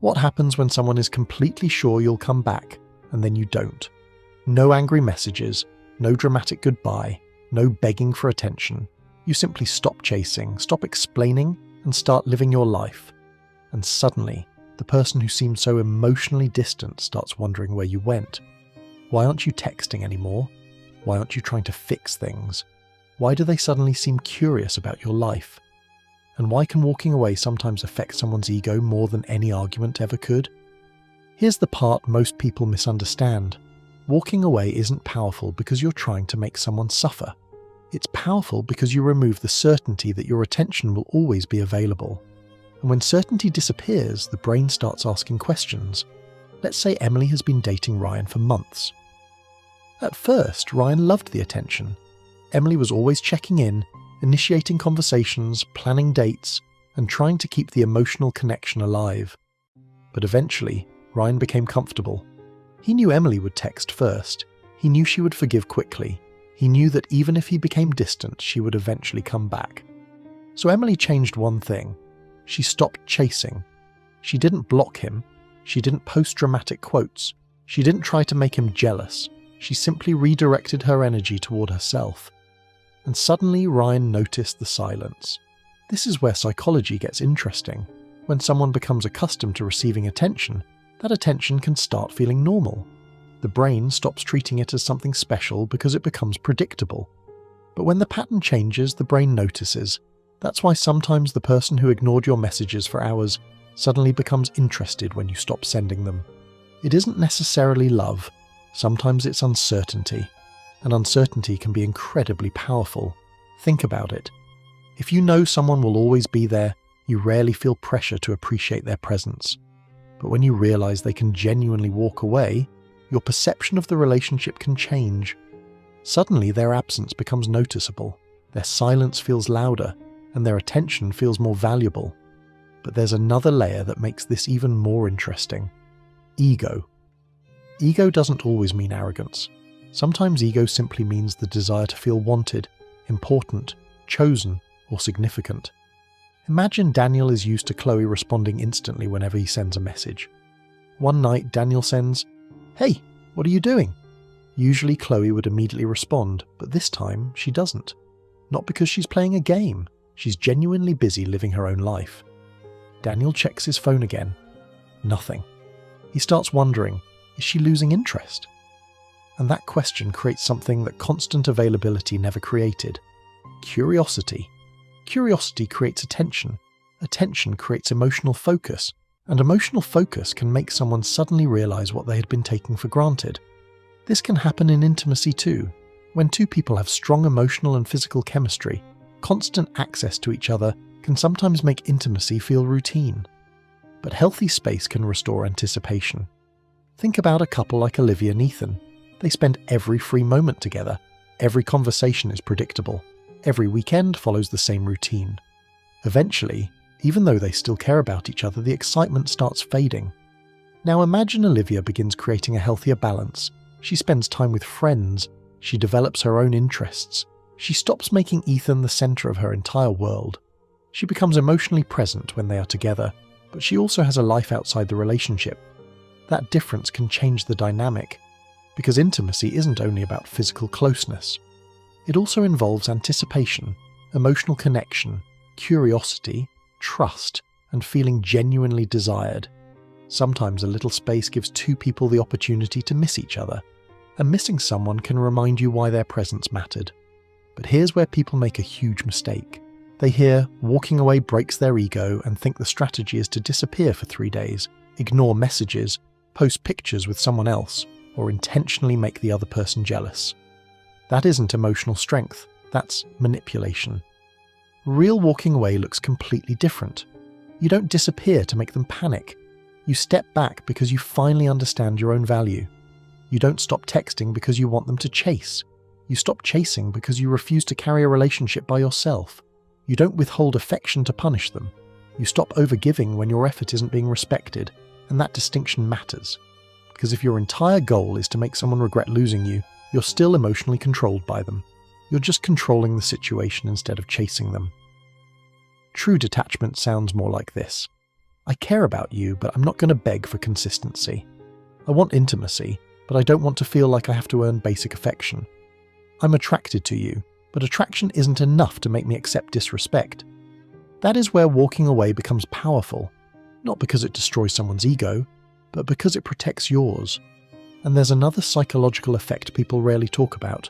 What happens when someone is completely sure you'll come back, and then you don't? No angry messages, no dramatic goodbye, no begging for attention. You simply stop chasing, stop explaining, and start living your life. And suddenly, the person who seemed so emotionally distant starts wondering where you went. Why aren't you texting anymore? Why aren't you trying to fix things? Why do they suddenly seem curious about your life? And why can walking away sometimes affect someone's ego more than any argument ever could? Here's the part most people misunderstand. Walking away isn't powerful because you're trying to make someone suffer. It's powerful because you remove the certainty that your attention will always be available. And when certainty disappears, the brain starts asking questions. Let's say Emily has been dating Ryan for months. At first, Ryan loved the attention. Emily was always checking in, initiating conversations, planning dates, and trying to keep the emotional connection alive. But eventually, Ryan became comfortable. He knew Emily would text first. He knew she would forgive quickly. He knew that even if he became distant, she would eventually come back. So Emily changed one thing. She stopped chasing. She didn't block him. She didn't post dramatic quotes. She didn't try to make him jealous. She simply redirected her energy toward herself. And suddenly Ryan noticed the silence. This is where psychology gets interesting. When someone becomes accustomed to receiving attention, that attention can start feeling normal. The brain stops treating it as something special because it becomes predictable. But when the pattern changes, the brain notices. That's why sometimes the person who ignored your messages for hours suddenly becomes interested when you stop sending them. It isn't necessarily love. Sometimes it's uncertainty. And uncertainty can be incredibly powerful. Think about it. If you know someone will always be there, you rarely feel pressure to appreciate their presence. But when you realize they can genuinely walk away, your perception of the relationship can change. Suddenly their absence becomes noticeable, their silence feels louder, and their attention feels more valuable. But there's another layer that makes this even more interesting. Ego. Ego doesn't always mean arrogance. Sometimes ego simply means the desire to feel wanted, important, chosen, or significant. Imagine Daniel is used to Chloe responding instantly whenever he sends a message. One night, Daniel sends, "Hey, what are you doing?" Usually Chloe would immediately respond, but this time she doesn't. Not because she's playing a game, she's genuinely busy living her own life. Daniel checks his phone again. Nothing. He starts wondering, is she losing interest? And that question creates something that constant availability never created. Curiosity. Curiosity creates attention. Attention creates emotional focus. And emotional focus can make someone suddenly realize what they had been taking for granted. This can happen in intimacy too. When two people have strong emotional and physical chemistry, constant access to each other can sometimes make intimacy feel routine. But healthy space can restore anticipation. Think about a couple like Olivia and Ethan. They spend every free moment together. Every conversation is predictable. Every weekend follows the same routine. Eventually, even though they still care about each other, the excitement starts fading. Now imagine Olivia begins creating a healthier balance. She spends time with friends. She develops her own interests. She stops making Ethan the center of her entire world. She becomes emotionally present when they are together, but she also has a life outside the relationship. That difference can change the dynamic, because intimacy isn't only about physical closeness. It also involves anticipation, emotional connection, curiosity, trust, and feeling genuinely desired. Sometimes a little space gives two people the opportunity to miss each other, and missing someone can remind you why their presence mattered. But here's where people make a huge mistake. They hear walking away breaks their ego and think the strategy is to disappear for 3 days, ignore messages, post pictures with someone else, or intentionally make the other person jealous. That isn't emotional strength, that's manipulation. Real walking away looks completely different. You don't disappear to make them panic. You step back because you finally understand your own value. You don't stop texting because you want them to chase. You stop chasing because you refuse to carry a relationship by yourself. You don't withhold affection to punish them. You stop overgiving when your effort isn't being respected, and that distinction matters. Because if your entire goal is to make someone regret losing you, you're still emotionally controlled by them. You're just controlling the situation instead of chasing them. True detachment sounds more like this. I care about you, but I'm not going to beg for consistency. I want intimacy, but I don't want to feel like I have to earn basic affection. I'm attracted to you, but attraction isn't enough to make me accept disrespect. That is where walking away becomes powerful, not because it destroys someone's ego, but because it protects yours. And there's another psychological effect people rarely talk about.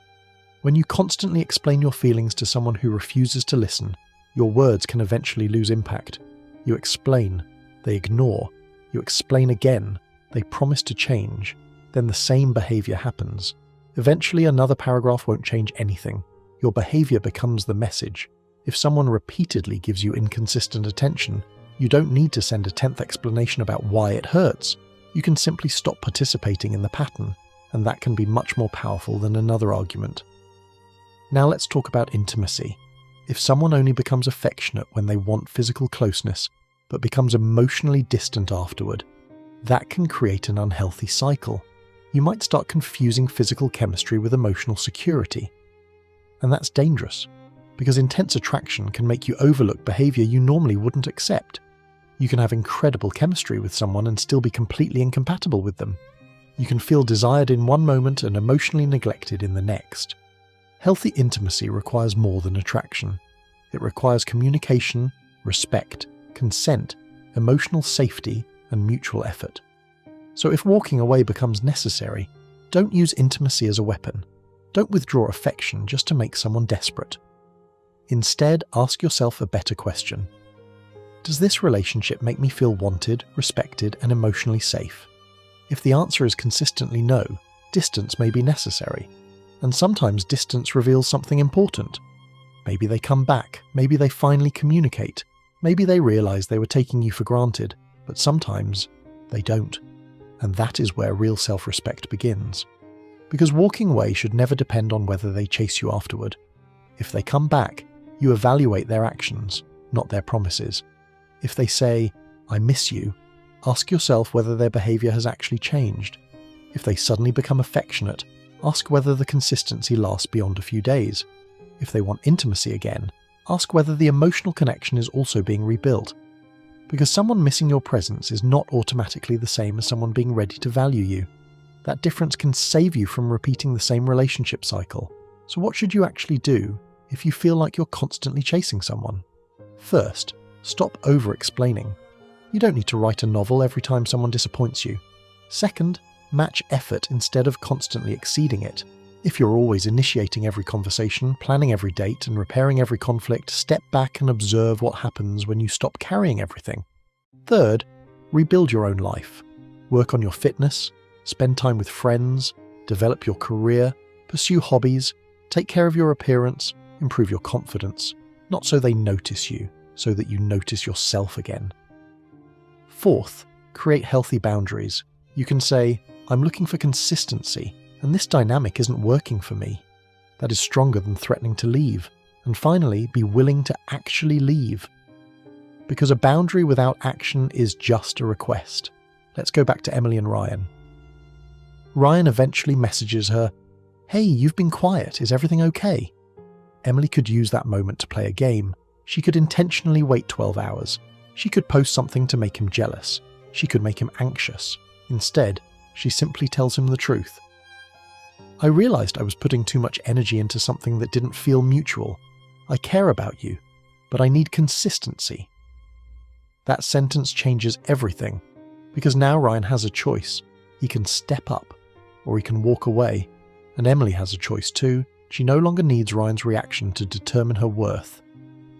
When you constantly explain your feelings to someone who refuses to listen, your words can eventually lose impact. You explain, they ignore. You explain again, they promise to change. Then the same behavior happens. Eventually, another paragraph won't change anything. Your behavior becomes the message. If someone repeatedly gives you inconsistent attention, you don't need to send a 10th explanation about why it hurts. You can simply stop participating in the pattern, and that can be much more powerful than another argument. Now let's talk about intimacy. If someone only becomes affectionate when they want physical closeness, but becomes emotionally distant afterward, that can create an unhealthy cycle. You might start confusing physical chemistry with emotional security. And that's dangerous, because intense attraction can make you overlook behavior you normally wouldn't accept. You can have incredible chemistry with someone and still be completely incompatible with them. You can feel desired in one moment and emotionally neglected in the next. Healthy intimacy requires more than attraction. It requires communication, respect, consent, emotional safety, and mutual effort. So if walking away becomes necessary, don't use intimacy as a weapon. Don't withdraw affection just to make someone desperate. Instead, ask yourself a better question. Does this relationship make me feel wanted, respected, and emotionally safe? If the answer is consistently no, distance may be necessary. And sometimes distance reveals something important. Maybe they come back, maybe they finally communicate, maybe they realize they were taking you for granted, but sometimes they don't. And that is where real self-respect begins. Because walking away should never depend on whether they chase you afterward. If they come back, you evaluate their actions, not their promises. If they say, "I miss you," ask yourself whether their behavior has actually changed. If they suddenly become affectionate, ask whether the consistency lasts beyond a few days. If they want intimacy again, ask whether the emotional connection is also being rebuilt. Because someone missing your presence is not automatically the same as someone being ready to value you. That difference can save you from repeating the same relationship cycle. So what should you actually do if you feel like you're constantly chasing someone? First, stop over-explaining. You don't need to write a novel every time someone disappoints you. Second, match effort instead of constantly exceeding it. If you're always initiating every conversation, planning every date, and repairing every conflict, step back and observe what happens when you stop carrying everything. Third, rebuild your own life. Work on your fitness, spend time with friends, develop your career, pursue hobbies, take care of your appearance, improve your confidence, not so they notice you, so that you notice yourself again. Fourth, create healthy boundaries. You can say, "I'm looking for consistency, and this dynamic isn't working for me." That is stronger than threatening to leave. And finally, be willing to actually leave. Because a boundary without action is just a request. Let's go back to Emily and Ryan. Ryan eventually messages her, "Hey, you've been quiet, is everything okay?" Emily could use that moment to play a game. She could intentionally wait 12 hours. She could post something to make him jealous. She could make him anxious. Instead, she simply tells him the truth. "I realized I was putting too much energy into something that didn't feel mutual. I care about you, but I need consistency." That sentence changes everything, because now Ryan has a choice. He can step up, or he can walk away. And Emily has a choice too. She no longer needs Ryan's reaction to determine her worth.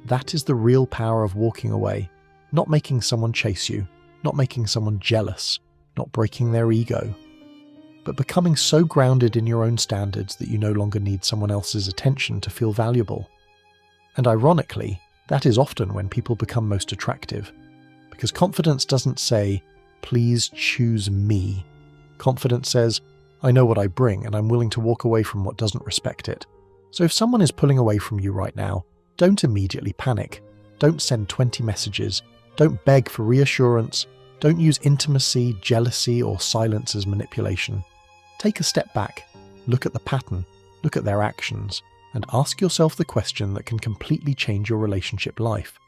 That is the real power of walking away. Not making someone chase you, not making someone jealous, not breaking their ego, but becoming so grounded in your own standards that you no longer need someone else's attention to feel valuable. And ironically, that is often when people become most attractive. Because confidence doesn't say, "Please choose me." Confidence says, "I know what I bring and I'm willing to walk away from what doesn't respect it." So if someone is pulling away from you right now, don't immediately panic. Don't send 20 messages. Don't beg for reassurance. Don't use intimacy, jealousy, or silence as manipulation. Take a step back, look at the pattern, look at their actions, and ask yourself the question that can completely change your relationship life.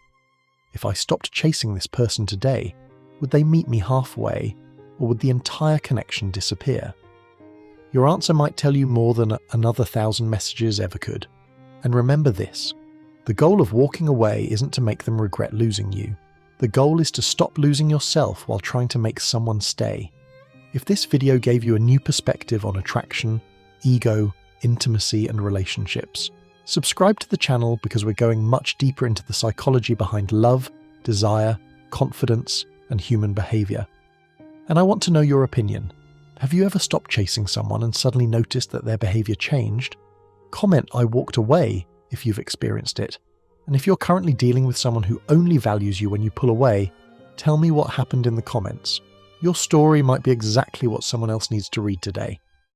If I stopped chasing this person today, Would they meet me halfway, or would the entire connection disappear? Your answer might tell you more than another 1,000 messages ever could. And remember this: the goal of walking away isn't to make them regret losing you. The goal is to stop losing yourself while trying to make someone stay. If this video gave you a new perspective on attraction, ego, intimacy, and relationships, subscribe to the channel because we're going much deeper into the psychology behind love, desire, confidence, and human behavior. And I want to know your opinion. Have you ever stopped chasing someone and suddenly noticed that their behavior changed? Comment "I walked away" if you've experienced it. And if you're currently dealing with someone who only values you when you pull away, tell me what happened in the comments. Your story might be exactly what someone else needs to read today.